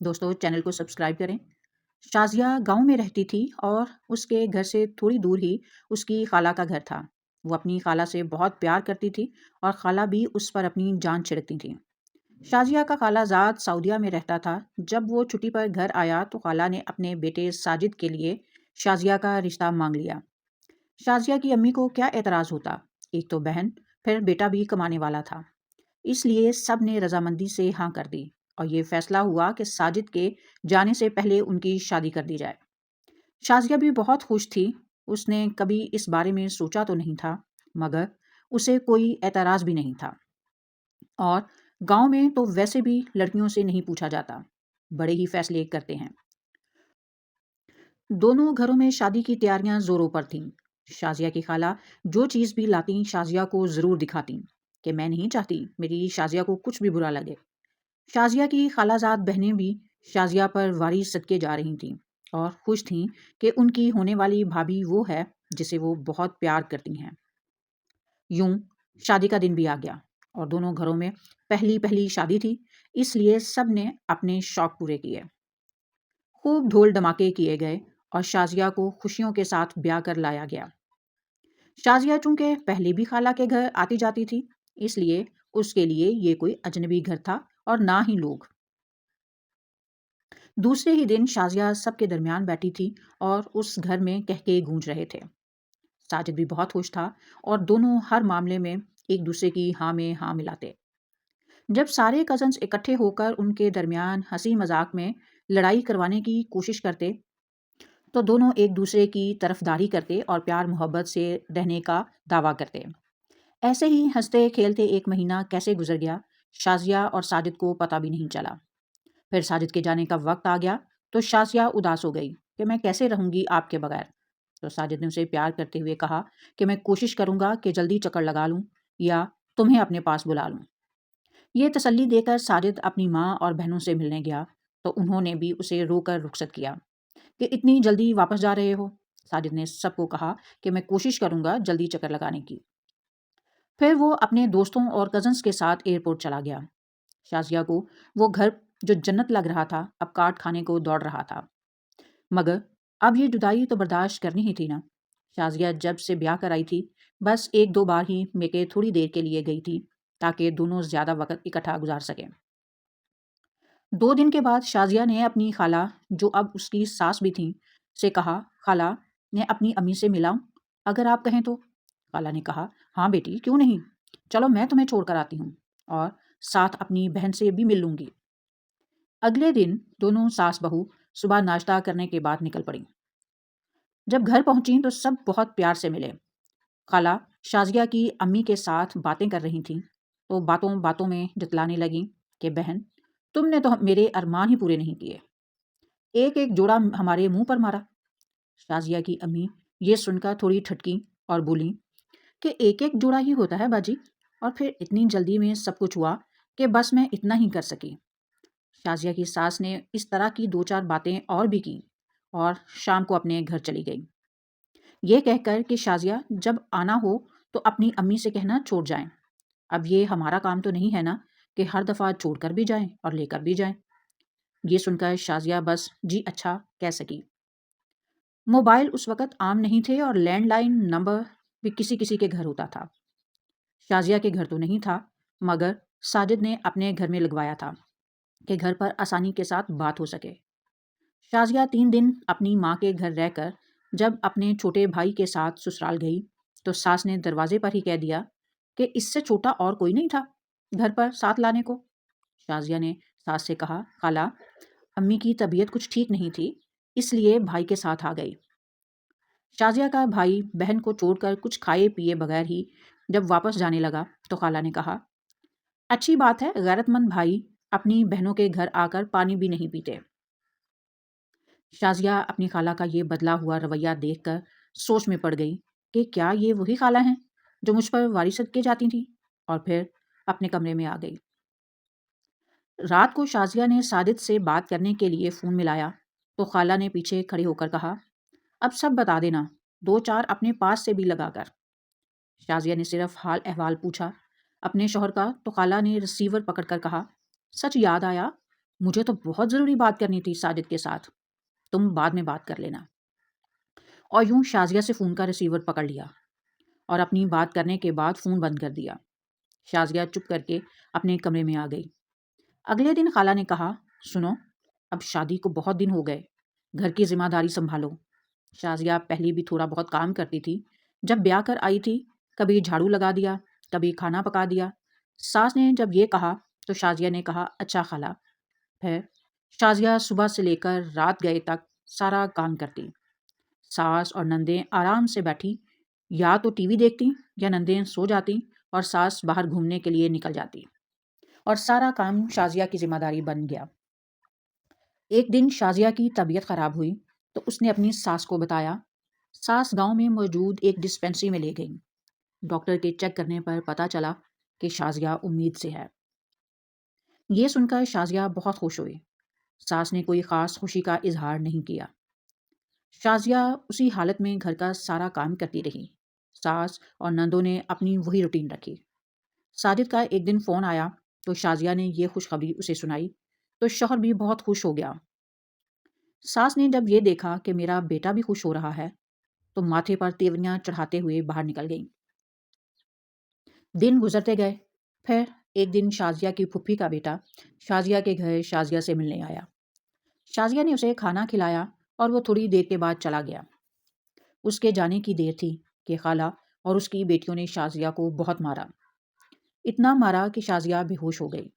دوستو چینل کو سبسکرائب کریں۔ شازیہ گاؤں میں رہتی تھی اور اس کے گھر سے تھوڑی دور ہی اس کی خالہ کا گھر تھا۔ وہ اپنی خالہ سے بہت پیار کرتی تھی اور خالہ بھی اس پر اپنی جان چھڑکتی تھی۔ شازیہ کا خالہ زاد سعودیہ میں رہتا تھا۔ جب وہ چھٹی پر گھر آیا تو خالہ نے اپنے بیٹے ساجد کے لیے شازیہ کا رشتہ مانگ لیا۔ شازیہ کی امی کو کیا اعتراض ہوتا، ایک تو بہن، پھر بیٹا بھی کمانے والا تھا، اس لیے سب نے رضامندی سے ہاں کر دی اور یہ فیصلہ ہوا کہ ساجد کے جانے سے پہلے ان کی شادی کر دی جائے۔ شازیہ بھی بہت خوش تھی۔ اس نے کبھی اس بارے میں سوچا تو نہیں تھا، مگر اسے کوئی اعتراض بھی نہیں تھا۔ اور گاؤں میں تو ویسے بھی لڑکیوں سے نہیں پوچھا جاتا، بڑے ہی فیصلے کرتے ہیں۔ دونوں گھروں میں شادی کی تیاریاں زوروں پر تھیں۔ شازیہ کی خالہ جو چیز بھی لاتی شازیہ کو ضرور دکھاتی کہ میں نہیں چاہتی میری شازیہ کو کچھ بھی برا لگے۔ شازیہ کی خالہ زاد بہنیں بھی شازیہ پر واری صدقے جا رہی تھیں اور خوش تھیں کہ ان کی ہونے والی بھابھی وہ ہے جسے وہ بہت پیار کرتی ہیں۔ یوں شادی کا دن بھی آ گیا اور دونوں گھروں میں پہلی پہلی شادی تھی، اس لیے سب نے اپنے شوق پورے کیے۔ خوب ڈھول دھماکے کیے گئے اور شازیہ کو خوشیوں کے ساتھ بیاہ کر لایا گیا۔ شازیہ چونکہ پہلے بھی خالہ کے گھر آتی جاتی تھی، اس لیے اس کے لیے یہ کوئی اجنبی گھر تھا اور نہ ہی لوگ۔ دوسرے ہی دن شازیہ سب کے درمیان بیٹھی تھی اور اس گھر میں کہکے گونج رہے تھے۔ ساجد بھی بہت خوش تھا اور دونوں ہر معاملے میں ایک دوسرے کی ہاں میں ہاں ملاتے۔ جب سارے کزنز اکٹھے ہو کر ان کے درمیان ہنسی مذاق میں لڑائی کروانے کی کوشش کرتے تو دونوں ایک دوسرے کی طرفداری کرتے اور پیار محبت سے رہنے کا دعویٰ کرتے۔ ایسے ہی ہنستے کھیلتے ایک مہینہ کیسے گزر گیا، شازیہ اور ساجد کو پتہ بھی نہیں چلا۔ پھر ساجد کے جانے کا وقت آ گیا تو شازیہ اداس ہو گئی کہ میں کیسے رہوں گی آپ کے بغیر۔ تو ساجد نے اسے پیار کرتے ہوئے کہا کہ میں کوشش کروں گا کہ جلدی چکر لگا لوں یا تمہیں اپنے پاس بلا لوں۔ یہ تسلی دے کر ساجد اپنی ماں اور بہنوں سے ملنے گیا تو انہوں نے بھی اسے رو کر رخصت کیا کہ اتنی جلدی واپس جا رہے ہو۔ ساجد نے سب کو کہا کہ میں کوشش کروں گا جلدی چکر لگانے کی۔ پھر وہ اپنے دوستوں اور کزنز کے ساتھ ایئرپورٹ چلا گیا۔ شازیہ کو وہ گھر جو جنت لگ رہا تھا اب کاٹ کھانے کو دوڑ رہا تھا، مگر اب یہ جدائی تو برداشت کرنی ہی تھی نا۔ شازیہ جب سے بیاہ کر آئی تھی بس ایک دو بار ہی میکے تھوڑی دیر کے لیے گئی تھی تاکہ دونوں زیادہ وقت اکٹھا گزار سکیں۔ 2 دن کے بعد شازیہ نے اپنی خالہ جو اب اس کی ساس بھی تھیں سے کہا، خالہ میں اپنی امی سے ملاؤں اگر آپ کہیں تو؟ خالہ نے کہا، ہاں بیٹی کیوں نہیں، چلو میں تمہیں چھوڑ کر آتی ہوں اور ساتھ اپنی بہن سے بھی مل لوں گی۔ اگلے دن دونوں ساس بہو صبح ناشتہ کرنے کے بعد نکل پڑیں۔ جب گھر پہنچیں تو سب بہت پیار سے ملے۔ خالہ شازیہ کی امی کے ساتھ باتیں کر رہی تھیں تو باتوں باتوں میں جتلانے لگیں کہ بہن تم نے تو میرے ارمان ہی پورے نہیں کیے، ایک ایک جوڑا ہمارے منہ پر مارا۔ شازیہ کی امی یہ سن کر تھوڑی ٹھٹکی اور بولیں کہ ایک ایک جوڑا ہی ہوتا ہے باجی، اور پھر اتنی جلدی میں سب کچھ ہوا کہ بس میں اتنا ہی کر سکی۔ شازیہ کی ساس نے اس طرح کی 2 4 باتیں اور بھی کی اور شام کو اپنے گھر چلی گئی، یہ کہہ کر کہ شازیہ جب آنا ہو تو اپنی امی سے کہنا چھوڑ جائیں، اب یہ ہمارا کام تو نہیں ہے نا کہ ہر دفعہ چھوڑ کر بھی جائیں اور لے کر بھی جائیں۔ یہ سن کر شازیہ بس جی اچھا کہہ سکی۔ موبائل اس وقت عام نہیں تھے اور لینڈ لائن نمبر بھی کسی کسی کے گھر ہوتا تھا۔ شازیہ کے گھر تو نہیں تھا، مگر ساجد نے اپنے گھر میں لگوایا تھا کہ گھر پر آسانی کے ساتھ بات ہو سکے۔ شازیہ 3 دن اپنی ماں کے گھر رہ کر جب اپنے چھوٹے بھائی کے ساتھ سسرال گئی تو ساس نے دروازے پر ہی کہہ دیا کہ اس سے چھوٹا اور کوئی نہیں تھا گھر پر ساتھ لانے کو۔ شازیہ نے ساس سے کہا، خالہ امی کی طبیعت کچھ ٹھیک نہیں تھی اس لیے بھائی کے ساتھ آ گئی۔ شازیہ کا بھائی بہن کو چھوڑ کر کچھ کھائے پیے بغیر ہی جب واپس جانے لگا تو خالہ نے کہا، اچھی بات ہے غیرت مند بھائی اپنی بہنوں کے گھر آ کر پانی بھی نہیں پیتے۔ شازیہ اپنی خالہ کا یہ بدلا ہوا رویہ دیکھ کر سوچ میں پڑ گئی کہ کیا یہ وہی خالہ ہیں جو مجھ پر واری صدقے جاتی تھیں، اور پھر اپنے کمرے میں آ گئی۔ رات کو شازیہ نے ساجد سے بات کرنے کے لیے فون ملایا تو خالہ نے پیچھے کھڑے ہو کر کہا، اب سب بتا دینا 2 4 اپنے پاس سے بھی لگا کر۔ شازیہ نے صرف حال احوال پوچھا اپنے شوہر کا تو خالہ نے ریسیور پکڑ کر کہا، سچ یاد آیا مجھے تو بہت ضروری بات کرنی تھی ساجد کے ساتھ، تم بعد میں بات کر لینا۔ اور یوں شازیہ سے فون کا ریسیور پکڑ لیا اور اپنی بات کرنے کے بعد فون بند کر دیا۔ شازیہ چپ کر کے اپنے کمرے میں آ گئی۔ اگلے دن خالہ نے کہا، سنو، اب شادی کو بہت دن ہو گئے، گھر کی ذمہ داری سنبھالو۔ شازیہ پہلی بھی تھوڑا بہت کام کرتی تھی، جب بیاہ کر آئی تھی کبھی جھاڑو لگا دیا، کبھی کھانا پکا دیا۔ ساس نے جب یہ کہا تو شازیہ نے کہا، اچھا خالہ۔ پھر شازیہ صبح سے لے کر رات گئے تک سارا کام کرتی۔ ساس اور نندیں آرام سے بیٹھی یا تو ٹی وی دیکھتی یا نندیں سو جاتی اور ساس باہر گھومنے کے لیے نکل جاتی، اور سارا کام شازیہ کی ذمہ داری بن گیا۔ ایک دن شازیہ کی طبیعت خراب ہوئی تو اس نے اپنی ساس کو بتایا۔ ساس گاؤں میں موجود ایک ڈسپینسری میں لے گئی۔ ڈاکٹر کے چیک کرنے پر پتہ چلا کہ شازیہ امید سے ہے۔ یہ سن کر شازیہ بہت خوش ہوئی۔ ساس نے کوئی خاص خوشی کا اظہار نہیں کیا۔ شازیہ اسی حالت میں گھر کا سارا کام کرتی رہی۔ ساس اور نندوں نے اپنی وہی روٹین رکھی۔ ساجد کا ایک دن فون آیا تو شازیہ نے یہ خوشخبری اسے سنائی تو شوہر بھی بہت خوش ہو گیا۔ ساس نے جب یہ دیکھا کہ میرا بیٹا بھی خوش ہو رہا ہے تو ماتھے پر تیوریاں چڑھاتے ہوئے باہر نکل گئی۔ دن گزرتے گئے۔ پھر ایک دن شازیہ کی پھپھی کا بیٹا شازیہ کے گھر شازیہ سے ملنے آیا۔ شازیہ نے اسے کھانا کھلایا اور وہ تھوڑی دیر کے بعد چلا گیا۔ اس کے جانے کی دیر تھی کہ خالہ اور اس کی بیٹیوں نے شازیہ کو بہت مارا۔ اتنا مارا کہ شازیہ بے ہوش ہو گئی۔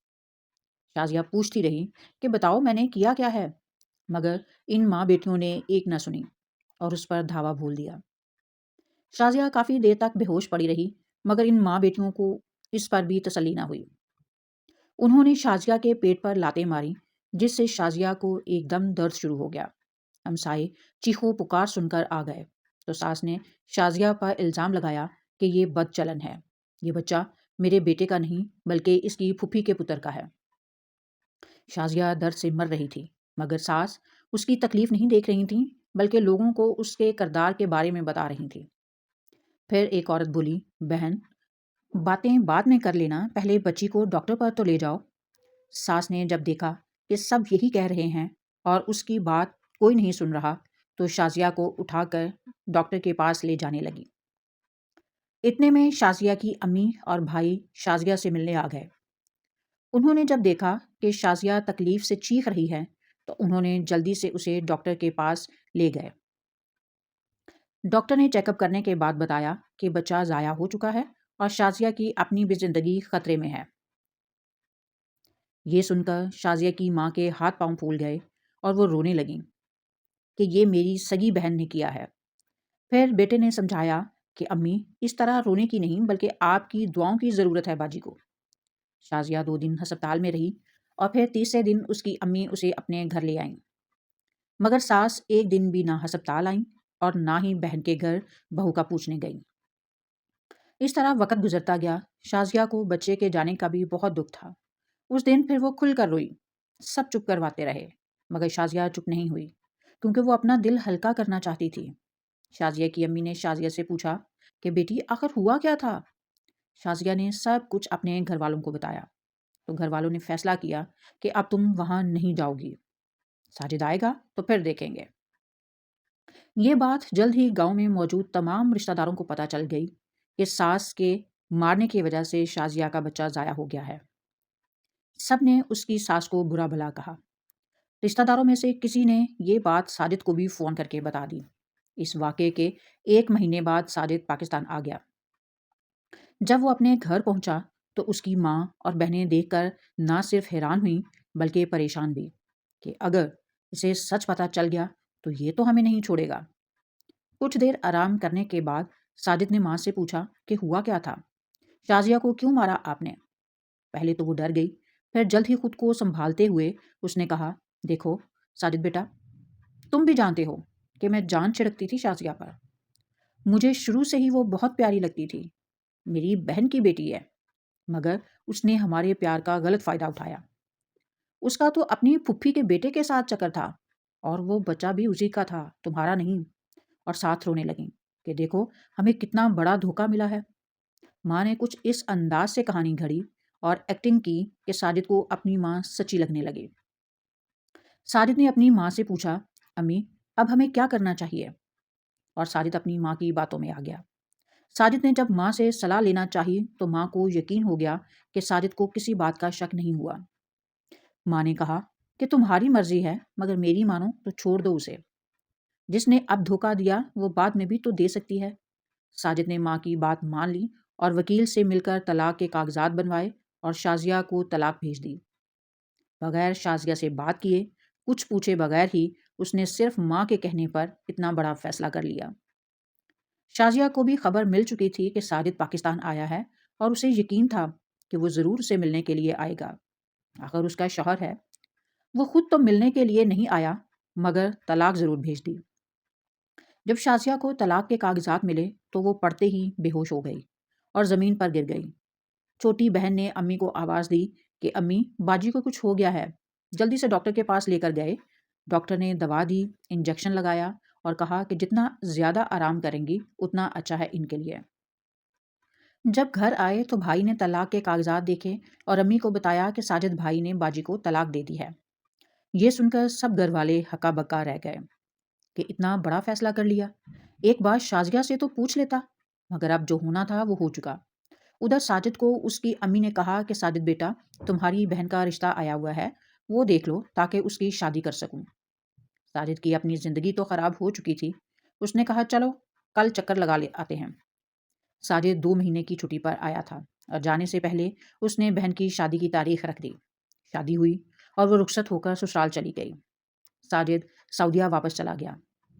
شازیہ پوچھتی رہی کہ بتاؤ میں نے کیا کیا ہے، مگر ان ماں بیٹیوں نے ایک نہ سنی اور اس پر دھاوا بھول دیا۔ شازیہ کافی دیر تک بے ہوش پڑی رہی، مگر ان ماں بیٹیوں کو اس پر بھی تسلی نہ ہوئی۔ انہوں نے شازیہ کے پیٹ پر لاتیں ماری، جس سے شازیہ کو ایک دم درد شروع ہو گیا۔ ہمسائے چیخو پکار سن کر آ گئے تو ساس نے شازیہ پر الزام لگایا کہ یہ بد چلن ہے، یہ بچہ میرے بیٹے کا نہیں بلکہ اس کی پھپھی کے پتر کا ہے۔ شازیہ درد سے مر رہی تھی، مگر ساس اس کی تکلیف نہیں دیکھ رہی تھیں بلکہ لوگوں کو اس کے کردار کے بارے میں بتا رہی تھی۔ پھر ایک عورت بولی، بہن باتیں بعد میں کر لینا، پہلے بچی کو ڈاکٹر پر تو لے جاؤ۔ ساس نے جب دیکھا کہ سب یہی کہہ رہے ہیں اور اس کی بات کوئی نہیں سن رہا تو شازیہ کو اٹھا کر ڈاکٹر کے پاس لے جانے لگی۔ اتنے میں شازیہ کی امی اور بھائی شازیہ سے ملنے آ گئے۔ انہوں نے جب دیکھا کہ شازیہ تکلیف سے چیخ رہی ہے تو انہوں نے جلدی سے اسے ڈاکٹر کے پاس لے گئے۔ ڈاکٹر نے چیک اپ کرنے کے بعد بتایا کہ بچہ ضائع ہو چکا ہے اور شازیہ کی اپنی بھی زندگی خطرے میں ہے۔ یہ سن کر شازیہ کی ماں کے ہاتھ پاؤں پھول گئے اور وہ رونے لگیں کہ یہ میری سگی بہن نے کیا ہے۔ پھر بیٹے نے سمجھایا کہ امی اس طرح رونے کی نہیں بلکہ آپ کی دعاؤں کی ضرورت ہے باجی کو۔ شازیہ 2 دن ہسپتال میں رہی اور پھر تیسرے دن اس کی امی اسے اپنے گھر لے آئیں، مگر ساس ایک دن بھی نہ ہسپتال آئیں اور نہ ہی بہن کے گھر بہو کا پوچھنے گئیں۔ اس طرح وقت گزرتا گیا۔ شازیہ کو بچے کے جانے کا بھی بہت دکھ تھا۔ اس دن پھر وہ کھل کر روئی۔ سب چپ کرواتے رہے مگر شازیہ چپ نہیں ہوئی کیونکہ وہ اپنا دل ہلکا کرنا چاہتی تھی۔ شازیہ کی امی نے شازیہ سے پوچھا کہ بیٹی آخر ہوا کیا تھا؟ شازیہ نے سب کچھ اپنے گھر والوں کو بتایا تو گھر والوں نے فیصلہ کیا کہ اب تم وہاں نہیں جاؤ گی، ساجد آئے گا تو پھر دیکھیں گے۔ یہ بات جلد ہی گاؤں میں موجود تمام رشتہ داروں کو پتہ چل گئی کہ ساس کے مارنے کی وجہ سے شازیہ کا بچہ ضائع ہو گیا ہے۔ سب نے اس کی ساس کو برا بھلا کہا۔ رشتہ داروں میں سے کسی نے یہ بات ساجد کو بھی فون کر کے بتا دی۔ اس واقعے کے 1 مہینے بعد ساجد پاکستان آ گیا۔ جب وہ اپنے گھر پہنچا تو اس کی ماں اور بہنیں دیکھ کر نہ صرف حیران ہوئیں بلکہ پریشان بھی کہ اگر اسے سچ پتہ چل گیا تو یہ تو ہمیں نہیں چھوڑے گا۔ کچھ دیر آرام کرنے کے بعد ساجد نے ماں سے پوچھا کہ ہوا کیا تھا، شازیہ کو کیوں مارا آپ نے؟ پہلے تو وہ ڈر گئی، پھر جلد ہی خود کو سنبھالتے ہوئے اس نے کہا، دیکھو ساجد بیٹا، تم بھی جانتے ہو کہ میں جان چھڑکتی تھی شازیہ پر۔ مجھے شروع سے ہی وہ بہت پیاری لگتی تھی، میری بہن کی بیٹی ہے، مگر اس نے ہمارے پیار کا غلط فائدہ اٹھایا۔ اس کا تو اپنی پھپھی کے بیٹے کے ساتھ چکر تھا اور وہ بچہ بھی اسی کا تھا، تمہارا نہیں۔ اور ساتھ رونے لگیں کہ دیکھو ہمیں کتنا بڑا دھوکہ ملا ہے۔ ماں نے کچھ اس انداز سے کہانی گھڑی اور ایکٹنگ کی کہ ساجد کو اپنی ماں سچی لگنے لگے۔ ساجد نے اپنی ماں سے پوچھا، امی اب ہمیں کیا کرنا چاہیے؟ اور ساجد اپنی ماں کی باتوں میں آ گیا۔ ساجد نے جب ماں سے صلاح لینا چاہی تو ماں کو یقین ہو گیا کہ ساجد کو کسی بات کا شک نہیں ہوا۔ ماں نے کہا کہ تمہاری مرضی ہے مگر میری مانو تو چھوڑ دو اسے۔ جس نے اب دھوکہ دیا وہ بعد میں بھی تو دے سکتی ہے۔ ساجد نے ماں کی بات مان لی اور وکیل سے مل کر طلاق کے کاغذات بنوائے اور شازیہ کو طلاق بھیج دی۔ بغیر شازیہ سے بات کیے، کچھ پوچھے بغیر ہی اس نے صرف ماں کے کہنے پر اتنا بڑا فیصلہ کر لیا۔ شازیہ کو بھی خبر مل چکی تھی کہ ساجد پاکستان آیا ہے اور اسے یقین تھا کہ وہ ضرور اسے ملنے کے لیے آئے گا۔ آخر اس کا شوہر ہے۔ وہ خود تو ملنے کے لیے نہیں آیا مگر طلاق ضرور بھیج دی۔ جب شازیہ کو طلاق کے کاغذات ملے تو وہ پڑھتے ہی بے ہوش ہو گئی اور زمین پر گر گئی۔ چھوٹی بہن نے امی کو آواز دی کہ امی باجی کو کچھ ہو گیا ہے، جلدی سے ڈاکٹر کے پاس لے کر گئے۔ ڈاکٹر نے دوا دی، انجیکشن لگایا اور کہا کہ جتنا زیادہ آرام کریں گی اتنا اچھا ہے ان کے لیے۔ جب گھر آئے تو بھائی نے طلاق کے کاغذات دیکھے اور امی کو بتایا کہ ساجد بھائی نے باجی کو طلاق دے دی ہے۔ یہ سن کر سب گھر والے ہکا بکا رہ گئے کہ اتنا بڑا فیصلہ کر لیا۔ ایک بار شازیہ سے تو پوچھ لیتا، مگر اب جو ہونا تھا وہ ہو چکا۔ ادھر ساجد کو اس کی امی نے کہا کہ ساجد بیٹا تمہاری بہن کا رشتہ آیا ہوا ہے، وہ دیکھ لو تاکہ اس کی شادی کر سکوں۔ ساجد کی اپنی زندگی تو خراب ہو چکی تھی۔ اس نے کہا چلو کل چکر لگا لے آتے ہیں۔ ساجد 2 مہینے کی چھٹی پر آیا تھا اور جانے سے پہلے اس نے بہن کی شادی کی تاریخ رکھ دی۔ شادی ہوئی اور وہ رخصت ہو کر سسرال چلی گئی۔ ساجد سعودیہ واپس چلا گیا۔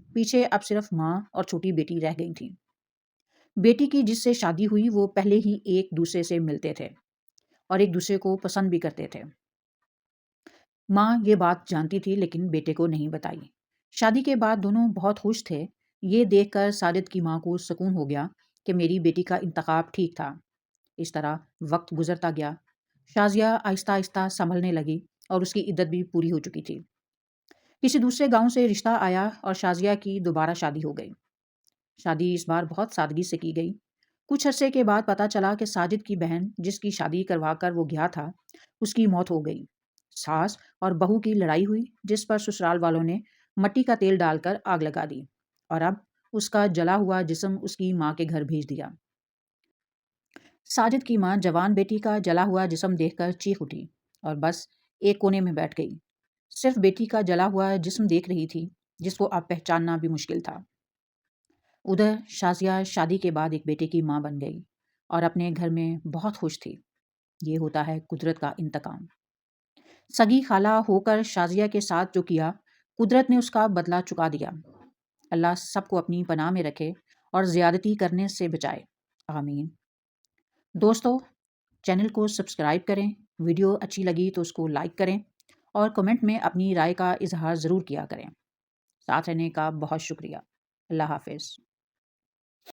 پیچھے اب صرف ماں اور چھوٹی بیٹی رہ گئی تھیں۔ بیٹی کی جس سے شادی ہوئی وہ پہلے ہی ایک دوسرے سے ملتے تھے اور ایک دوسرے کو پسند بھی کرتے تھے۔ ماں یہ بات جانتی تھی لیکن بیٹے کو نہیں بتائی۔ شادی کے بعد دونوں بہت خوش تھے۔ یہ دیکھ کر ساجد کی ماں کو سکون ہو گیا کہ میری بیٹی کا انتخاب ٹھیک تھا۔ اس طرح وقت گزرتا گیا۔ شازیہ آہستہ آہستہ سنبھلنے لگی اور اس کی عدت بھی پوری ہو چکی تھی۔ کسی دوسرے گاؤں سے رشتہ آیا اور شازیہ کی دوبارہ شادی ہو گئی۔ شادی اس بار بہت سادگی سے کی گئی۔ کچھ عرصے کے بعد پتہ چلا کہ ساجد کی بہن جس کی شادی کروا کر وہ گیا تھا اس کی موت ہو گئی۔ ساس اور بہو کی لڑائی ہوئی جس پر سسرال والوں نے مٹی کا تیل ڈال کر آگ لگا دی اور اب اس کا جلا ہوا جسم اس کی ماں کے گھر بھیج دیا۔ ساجد کی ماں جوان بیٹی کا جلا ہوا جسم دیکھ کر چیخ اٹھی اور بس ایک کونے میں بیٹھ گئی۔ صرف بیٹی کا جلا ہوا جسم دیکھ رہی تھی جس کو اب پہچاننا بھی مشکل تھا۔ ادھر شازیہ شادی کے بعد ایک بیٹے کی ماں بن گئی اور اپنے گھر میں بہت خوش تھی۔ یہ ہوتا ہے قدرت کا انتقام۔ سگی خالہ ہو کر شازیہ کے ساتھ جو کیا قدرت نے اس کا بدلہ چکا دیا۔ اللہ سب کو اپنی پناہ میں رکھے اور زیادتی کرنے سے بچائے، آمین۔ دوستو چینل کو سبسکرائب کریں، ویڈیو اچھی لگی تو اس کو لائک کریں اور کمنٹ میں اپنی رائے کا اظہار ضرور کیا کریں۔ ساتھ رہنے کا بہت شکریہ۔ اللہ حافظ۔